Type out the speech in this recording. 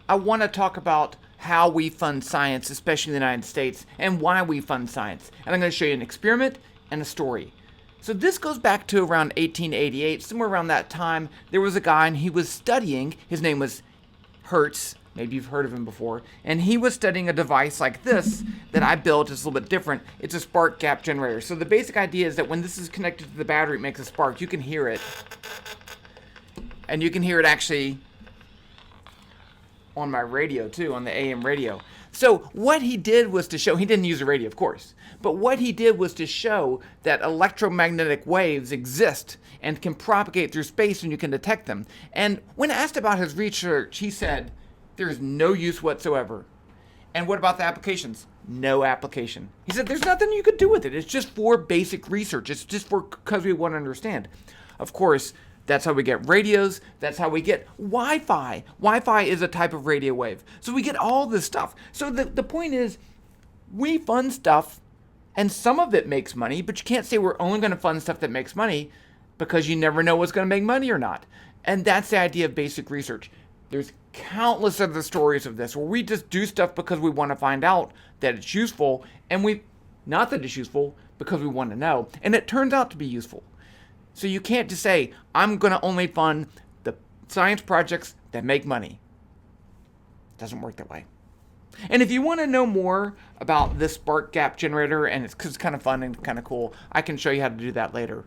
I want to talk about how we fund science, especially in the United States, and why we fund science. And I'm going to show you an experiment and a story. So this goes back to around 1888, somewhere around that time. There was a guy and he was studying, his name was Hertz, maybe you've heard of him before, and he was studying a device like this that I built. It's a little bit different. It's a spark gap generator. So the basic idea is that when this is connected to the battery, it makes a spark. You can hear it. And you can hear it actually on my radio too, on the AM radio. So what he did was to show, he didn't use a radio, of course, but what he did was to show that electromagnetic waves exist and can propagate through space and you can detect them. And when asked about his research, he said, there's no use whatsoever. And what about the applications? No application. He said, there's nothing you could do with it. It's just for basic research. It's just for, because we want to understand. Of course, that's how we get radios. That's how we get Wi-Fi. Wi-Fi is a type of radio wave. So we get all this stuff. So the point is, we fund stuff, and some of it makes money, but you can't say we're only going to fund stuff that makes money because you never know what's going to make money or not. And that's the idea of basic research. There's countless other stories of this where we just do stuff because we want to find out that it's useful, and not that it's useful, because we want to know. And it turns out to be useful. So you can't just say, I'm going to only fund the science projects that make money. It doesn't work that way. And if you want to know more about this spark gap generator, and it's kind of fun and kind of cool, I can show you how to do that later.